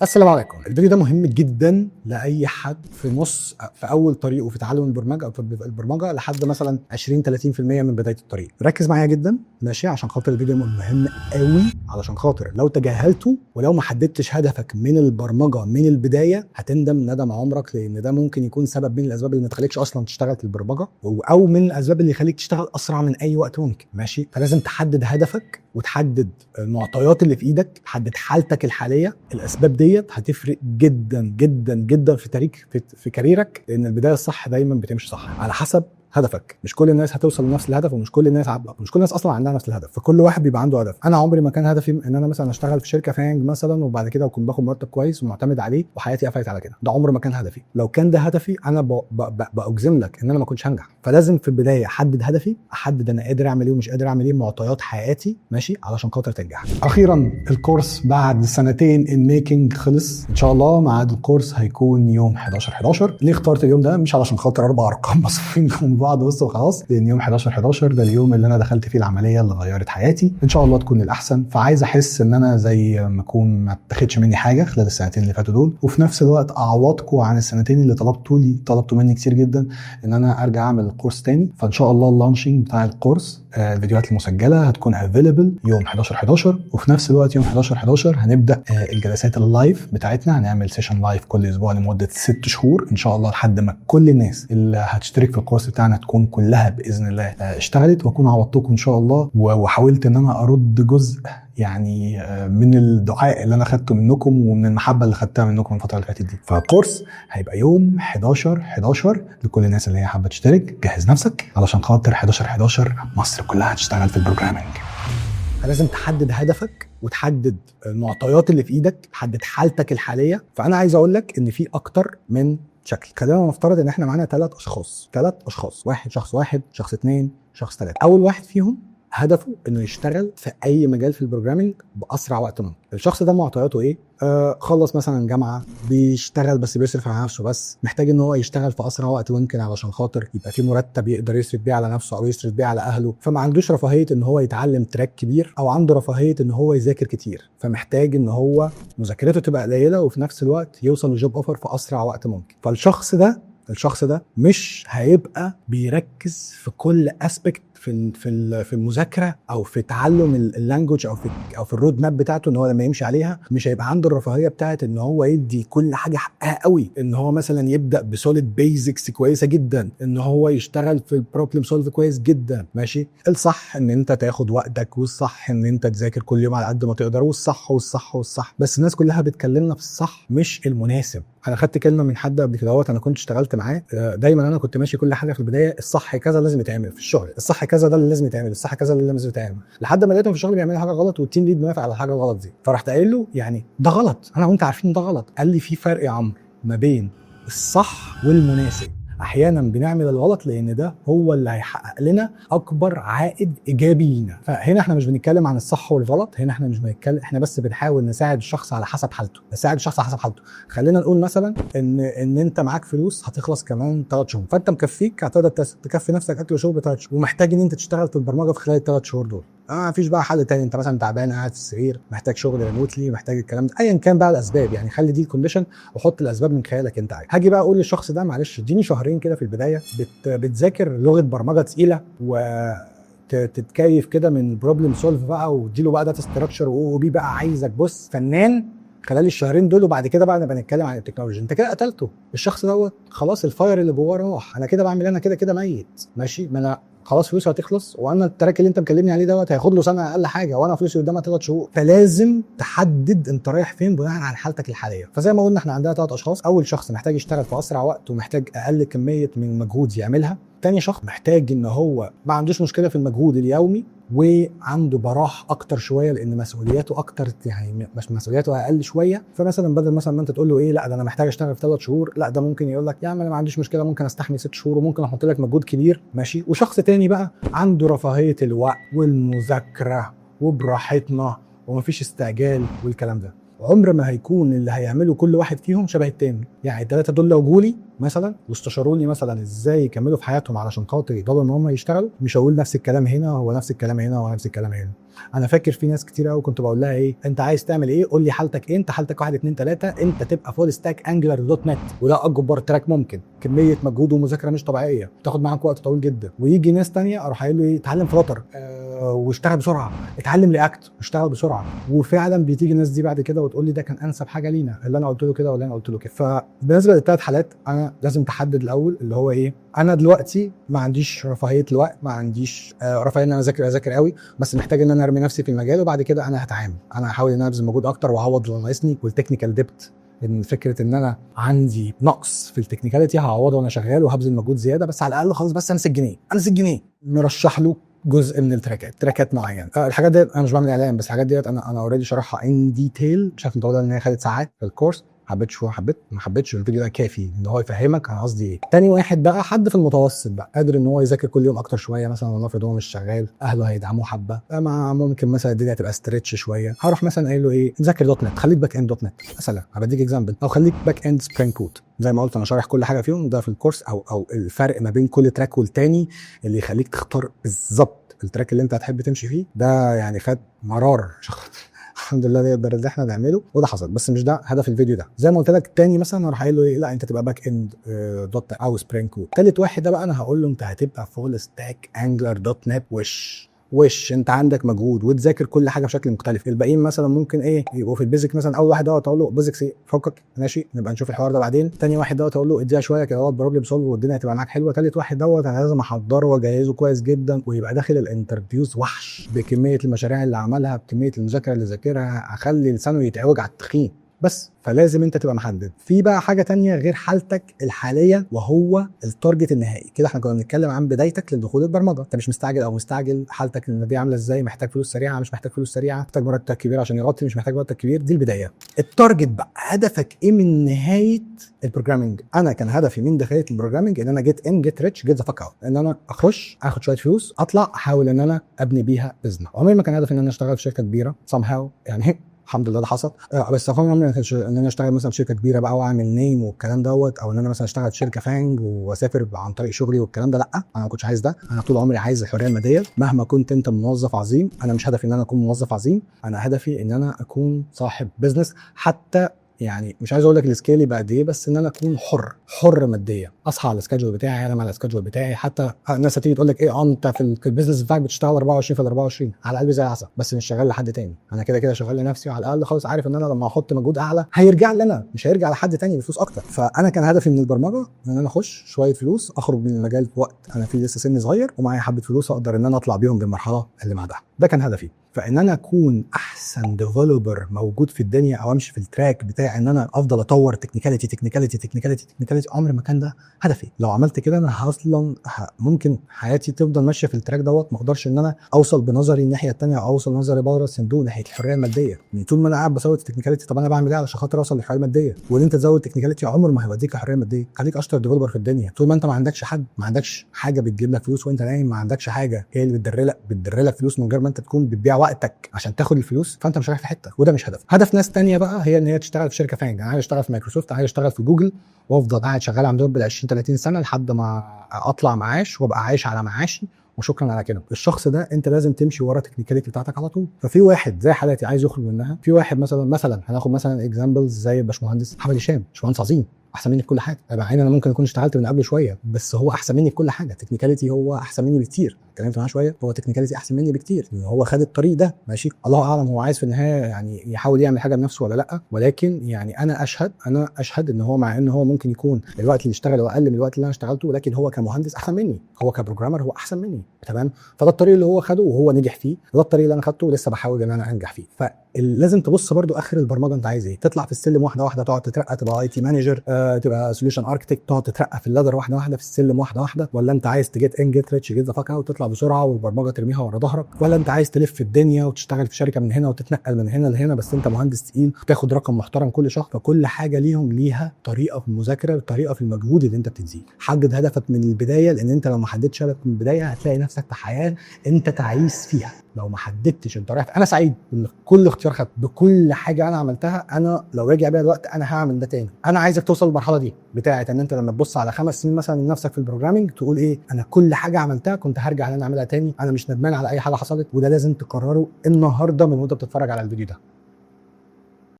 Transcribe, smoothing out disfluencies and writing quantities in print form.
السلام عليكم. الفيديو ده مهم جدا لاي حد في اول طريقه في تعلم البرمجه او في البرمجه لحد مثلا 20-30% من بدايه الطريق. ركز معايا جدا ماشي، عشان خاطر الفيديو مهم قوي، علشان خاطر لو تجاهلته ولو ما حددتش هدفك من البرمجه من البدايه هتندم ندم عمرك، لان ده ممكن يكون سبب من الاسباب اللي ما تخليكش اصلا تشتغل في البرمجه، او من الاسباب اللي يخليك تشتغل اسرع من اي وقت ممكن. ماشي، فلازم تحدد هدفك وتحدد المعطيات اللي في ايدك، تحدد حالتك الحاليه. الاسباب ديت هتفرق جدا جدا جدا في كاريرك، لان البدايه الصح دايما بتمشي صح على حسب هدفك. مش كل الناس هتوصل لنفس الهدف، ومش كل الناس اصلا عندها نفس الهدف، فكل واحد بيبقى عنده هدف. انا عمري ما كان هدفي ان انا مثلا اشتغل في شركه فانج مثلا وبعد كده اكون باخد مرتب كويس ومعتمد عليه وحياتي قفلت على كده. ده عمره ما كان هدفي. لو كان ده هدفي انا باجزم لك ان انا ما كنتش هنجح. فلازم في البدايه احدد هدفي، احدد انا قادر اعمل ايه ومش قادر اعمل ايه، معطيات حياتي ماشي، علشان خاطر تنجح. اخيرا الكورس بعد سنتين ان ميكنج خلص ان شاء الله. ميعاد الكورس هيكون يوم 11/11. ليه اخترت اليوم ده؟ مش علشان خاطر 4 ارقام مصفوفين من بعض بس وخلاص، لان يوم 11/11 ده اليوم اللي انا دخلت فيه العمليه اللي غيرت حياتي، ان شاء الله تكون الاحسن. فعايز احس ان انا زي ما اكون ما اتاخدش مني حاجه خلال السنتين اللي فاتوا دول، وفي نفس الوقت اعوضكم عن السنتين اللي طلبتوا مني كتير جدا ان انا ارجع اعمل الكورس تاني. فان شاء الله اللانشنج بتاع الكورس الفيديوهات المسجله هتكون افيلبل يوم 11/11، وفي نفس الوقت يوم 11/11 هنبدا الجلسات اللايف بتاعتنا. هنعمل سيشن لايف كل اسبوع لمده 6 شهور ان شاء الله، لحد ما كل الناس اللي هتشترك في الكورس بتاعنا تكون كلها باذن الله اشتغلت، واكون عوضتكم ان شاء الله. وحاولت ان انا ارد جزء يعني من الدعاء اللي انا خدته منكم ومن المحبه اللي خدتها منكم الفتره اللي فاتت دي. فالكورس هيبقى يوم 11/11 لكل الناس اللي هي حابه تشترك. جهز نفسك علشان خاطر 11/11 مصر كلها هتشتغل في البروجرامينج. لازم تحدد هدفك وتحدد المعطيات اللي في ايدك، تحدد حالتك الحاليه. فانا عايز اقول لك ان في اكتر من شكل. خلينا نفترض ان احنا معانا 3 اشخاص، شخص واحد، شخص 2، شخص 3. اول واحد فيهم هدفه انه يشتغل في اي مجال في البروجرامينج باسرع وقت ممكن. الشخص ده معطياته ايه؟ خلص مثلا جامعه، بيشتغل بس بيصرف على نفسه، بس محتاج ان هو يشتغل في اسرع وقت ممكن علشان خاطر يبقى في مرتب يقدر يصرف بيه على نفسه او يصرف بيه على اهله. فما عندوش رفاهيه ان هو يتعلم تراك كبير، او عنده رفاهيه ان هو يذاكر كتير، فمحتاج ان هو مذاكرته تبقى قليله وفي نفس الوقت يوصل لجوب اوفر في اسرع وقت ممكن. فالشخص ده مش هيبقى بيركز في كل اسبكت في المذاكره او في تعلم اللانجوج او في الرود ماب بتاعته، ان هو لما يمشي عليها مش هيبقى عنده الرفاهيه بتاعت ان هو يدي كل حاجه حقها قوي. ان هو مثلا يبدا بسوليد بيزكس كويسه جدا، ان هو يشتغل في البروبلم سولف كويس جدا. ماشي، الصح ان انت تاخد وقتك، والصح ان انت تذاكر كل يوم على قد ما تقدر، والصح. بس الناس كلها بتكلمنا في الصح مش المناسب. انا خدت كلمه من حد قبل كده، انا كنت اشتغلت معاه دايما. انا كنت ماشي كل حاجه في البدايه الصح كذا لازم يتعمل في الشغل، الصح كذا ده اللي لازم يتعمل، الصح كذا اللي لازم يتعمل، لحد ما لقيتهم في الشغل بيعملوا حاجه غلط والتيم ليد موافق على الحاجه الغلط دي. فرحت قايل له يعني ده غلط، انا وانت عارفين ده غلط. قال لي في فرق يا عمرو ما بين الصح والمناسب. احيانا بنعمل الغلط لان ده هو اللي هيحقق لنا اكبر عائد ايجابي لينا. فهنا احنا مش بنتكلم عن الصح والغلط، هنا احنا مش بنتكلم، احنا بس بنحاول نساعد الشخص على حسب حالته. خلينا نقول مثلا ان انت معاك فلوس هتخلص كمان 3 شهور، فانت مكفيك، هتقدر تكفي نفسك اكل وشرب 3 شهور، ومحتاج ان انت تشتغل في البرمجه في خلال ال3 شهور دول. مفيش بقى حل تاني. انت مثلا تعبان قاعد في السرير، محتاج شغل ريموتلي، محتاج الكلام ده، ايا كان بقى الاسباب. يعني خلي دي الكونديشن وحط الاسباب من خيالك انت عايز. هاجي بقى اقول للشخص ده معلش اديني شهرين كده في البدايه بتذاكر لغه برمجه تقيله تتكيف كده من بروبلم سولف بقى، واديله بقى داتا ستراكشر وبي بقى عايزك بص فنان خلال الشهرين دول، وبعد كده بقى نبقى نتكلم عن التكنولوجيا. انت كده قتلته. الشخص دوت خلاص الفاير اللي جواه راح. انا كده بعمل، انا كده ميت. ماشي، ما انا خلاص فلوسي هتخلص، وانا التراك اللي انت مكلمني عليه دوت هياخد له سنه اقل حاجه، وانا فلوسي قدامها 3 شهور. فلازم تحدد انت رايح فين بناء على حالتك الحاليه. فزي ما قلنا احنا عندنا 3 اشخاص. اول شخص محتاج يشتغل في اسرع وقت ومحتاج اقل كميه من مجهود يعملها. تاني شخص محتاج ان هو ما عندوش مشكله في المجهود اليومي وعنده براح اكتر شويه لان مسؤولياته اكتر، يعني مش مسؤولياته اقل شويه. فمثلا بدل مثلا ما انت تقول له ايه لا ده انا محتاج اشتغل في 3 شهور، لا ده ممكن يقول لك يا عم انا ما عنديش مشكله، ممكن استحمل 6 شهور وممكن احط لك مجهود كبير. ماشي. وشخص تاني بقى عنده رفاهيه الوقت والمذاكره وبراحتنا ومفيش استعجال والكلام ده. عمر ما هيكون اللي هيعمله كل واحد فيهم شبه التاني. يعني ال3 دول لو جولي مثلا واستشاروني مثلا ازاي يكملوا في حياتهم علشان خاطر يقدروا ان هم يشتغلوا، مش هقول نفس الكلام هنا هو نفس الكلام هنا هو نفس الكلام هنا. انا فاكر في ناس كتير قوي كنت بقول لها ايه، انت عايز تعمل ايه؟ قول لي حالتك ايه، انت حالتك 1 2 3، انت تبقى فول ستاك انجلر دوت نت، وده اكبر تراك ممكن، كميه مجهود ومذاكره مش طبيعيه، تاخد معاك وقت طويل جدا. ويجي ناس تانية اروح قايل له ايه، اتعلم فلاتر واشتغل بسرعه، اتعلم رياكت واشتغل بسرعه. وفعلا بتيجي الناس دي بعد كده وتقول لي ده كان انسب حاجه لينا، اللي انا قلت له كده ولا انا قلت له كده. فبالنسبه للثلاث حالات انا لازم تحدد الاول اللي هو ايه، انا دلوقتي ما عنديش رفاهيه الوقت، ما عنديش رفاهيه ان انا اذاكر قوي، بس محتاج ان انا ارمي نفسي في المجال، وبعد كده انا هتعامل، انا هحاول ان انا ابذل مجهود اكتر واعوض اللي ناقصني. والتكنيكال ديبت، ان فكره ان انا عندي نقص في التكنيكاليتي هعوضه وانا شغال وهبذل مجهود زياده، بس على الاقل خالص بس انا 6 جنيه، انا 6 جنيه مرشح له جزء من تراكات معينه. الحاجات دي انا مش بعمل اعلان، بس الحاجات دي انا اوريدي شرحها ان ديتيل بشكل مطول، ان هي خدت ساعات في الكورس. حبيت شو حبيت ما حبيتش، الفيديو ده كافي ان هو يفهمك انا قصدي ايه. تاني واحد بقى حد في المتوسط بقى قادر ان هو يذاكر كل يوم اكتر شويه، مثلا ولنفرض هو مش شغال، اهله هيدعموه حبه، مع ممكن مثلا الدنيا تبقى ستريتش شويه، هروح مثلا قايل له ايه، ذاكر دوت نت، خليك باك اند دوت نت مثلا، هبديك اكزامبل، او خليك باك اند سبرينج بوت. زي ما قلت انا شارح كل حاجه فيهم ده في الكورس، او الفرق ما بين كل تراك والتاني اللي يخليك تختار بالظبط التراك اللي انت هتحب تمشي فيه. ده يعني خد مرار الحمد لله نقدر اللي احنا نعمله، وده حصل، بس مش ده هدف الفيديو ده. زي ما قلت لك تاني مثلا هروح قايل له ايه، لا انت تبقى باك اند دوت او سبرينج كود. تالت واحد ده بقى انا هقول له انت هتبقى فول ستاك انجلر دوت نت. وش انت عندك مجهود وتذاكر كل حاجه بشكل مختلف. الباقيين مثلا ممكن ايه يبقوا في البيزك، مثلا اول واحد دوت اقول له بيزكس ايه، فكك ماشي نبقى نشوف الحوار ده بعدين. تاني واحد دوت اقول له اديها شويه كده دوت بروبلم سولف والدنيا هتبقى معاك حلوه. تالت واحد دوت انا لازم احضره واجهزه كويس جدا، ويبقى داخل الانترفيوز وحش بكميه المشاريع اللي عملها، بكميه المذاكره اللي ذاكرها، اخلي لسانه يتعوج على التخين بس. فلازم انت تبقى محدد. في بقى حاجه تانية غير حالتك الحاليه، وهو التارجت النهائي. كده احنا كنا بنتكلم عن بدايتك لدخول البرمجه، انت مش مستعجل او مستعجل، حالتك الماديه عامله ازاي، محتاج فلوس سريعه مش محتاج فلوس سريعه، محتاج مرتب كبير عشان يغطي مش محتاج مرتب كبير، دي البدايه. التارجت بقى، هدفك ايه من نهايه البروجرامنج؟ انا كان هدفي من داخليه البروجرامنج ان انا جيت ريتش جيت ذا فاك اوت، ان انا اخش اخد شويه فلوس اطلع احاول ان انا ابني بيها بزنس. عمري ما كان هدفي ان انا اشتغل في شركه كبيره somehow يعني الحمد لله ده حصل، بس عمري ما كانش ان انا اشتغل مثلا في شركه كبيره بقى واعمل نيم والكلام دوت، او ان انا مثلا اشتغل في شركه فانج واسافر عن طريق شغلي والكلام ده. لا انا ما كنتش عايز ده. انا طول عمري عايز الحريه الماديه. مهما كنت انت موظف عظيم، انا مش هدفي ان انا اكون موظف عظيم، انا هدفي ان انا اكون صاحب بزنس. حتى يعني مش عايز اقول لك السكيل يبقى قد ايه، بس ان انا اكون حر ماديا، اصحى على السكادجول بتاعي، انام على السكادجول بتاعي. حتى الناس هتيجي تقول لك ايه انت في البيزنس بتاعك بتشتغل 24 في 24، على قلبي زي العسل، بس مش شغال لحد تاني، انا كده كده شغال لنفسي، وعلى الاقل خالص عارف ان انا لما احط مجهود اعلى هيرجع لي انا، مش هيرجع لحد تاني بفلوس اكتر. فانا كان هدفي من البرمجه ان انا اخش شويه فلوس، اخرج من المجال في وقت انا فيه لسه سني صغير ومعايا حبه فلوس اقدر ان انا اطلع بيهم بالمرحله اللي بعدها. ده كان هدفي. فان انا اكون احسن ديفلوبر موجود في الدنيا، او امشي في التراك بتاعي ان انا افضل اطور تكنيكاليتي، عمر ما كان ده هدفي. لو عملت كده انا اصلا ممكن حياتي تفضل ماشيه في التراك دوت، ما اقدرش ان انا اوصل بنظري الناحيه الثانيه، او اوصل نظري بره الصندوق ناحيه الحريه الماديه. يعني طول ما انا قاعد بزود تكنيكاليتي، طب انا بعمل ايه علشان خاطر اوصل للحريه الماديه؟ وان انت تزود تكنيكاليتي عمر ما هيوديك الحريه الماديه. خليك اشطر ديفلوبر في الدنيا طول ما انت ما عندكش حد، ما عندكش حاجه بتجيب لك فلوس وانت نايم، ما عندكش حاجه هي اللي بتدر لك فلوس من غير ما انت تكون بتبيع وقتك عشان تاخد الفلوس، فانت مش رايح في حته. وده مش هدف ناس تانية بقى، هي ان هي تشتغل في شركه فانج. انا عايز اشتغل في مايكروسوفت، عايز اشتغل في جوجل، وافضل قاعد شغال عندهم بال 20 30 سنه لحد ما اطلع معاش وابقى عايش على معاشي وشكرا على كده. الشخص ده انت لازم تمشي ورا التكنيكاليتي بتاعتك على طول. ففي واحد زي حالاتي عايز يخرج منها، في واحد مثلا هناخد مثلا اكزامبلز زي الباشمهندس احمد هشام، باشمهندس عظيم احسن مني في كل حاجه، مع ان انا ممكن اكون اشتغلت من قبل شويه، بس هو احسن مني في كل حاجه. تكنيكاليتي هو احسن مني بكتير، اتكلمت معاه شويه، هو تكنيكاليتي احسن مني بكتير، هو خد الطريق ده ماشي. الله اعلم هو عايز في النهايه يعني يحاول يعمل حاجه بنفسه ولا لا، ولكن يعني انا اشهد ان هو مع ان هو ممكن يكون الوقت اللي اشتغله اقل من الوقت اللي انا اشتغلته، ولكن هو كمهندس احسن مني، هو كبروجرامر هو احسن مني تمام. فده الطريق اللي هو خده وهو نجح فيه، ده الطريق اللي انا خدته ولسه بحاول ان انا انجح فيه. فلازم تبص برضو اخر البرمجه انت عايز ايه، تطلع في السلم واحده واحده، تقعد تترقى تبقى اي تي مانجر، تبقى سوليوشن اركتكت، تقعد تترقى في اللادر واحده واحده في السلم واحده واحده، ولا انت عايز تجيت ريتش جيت ذا فاك اوت وتطلع بسرعه والبرمجه ترميها ورا ظهرك، ولا انت عايز تلف في الدنيا وتشتغل في شركه من هنا وتتنقل من هنا لهنا بس انت مهندس تقيل وتاخد رقم محترم كل شهر. فكل حاجه ليها طريقه في المذاكره، طريقه في المجهود اللي انت بتبذله. حدد هدفك من البدايه، لان انت لو ما حددتش هدفك من البدايه هتلاقي نفسك في حياه انت تعيس فيها. لو ما حددتش انت رايح، انا سعيد بكل اختيار خدته، بكل حاجه انا عملتها، انا لو رجع بيا الوقت انا هعمل ده تاني. انا عايزك توصل للمرحله دي بتاعه ان انت لما تبص على 5 سنين مثلا لنفسك في البروجرامنج تقول ايه، انا كل حاجه عملتها كنت هرجع ان انا اعملها تاني، انا مش ندمان على اي حاجه حصلت. وده لازم تقرره النهارده من وانت بتتفرج على الفيديو ده.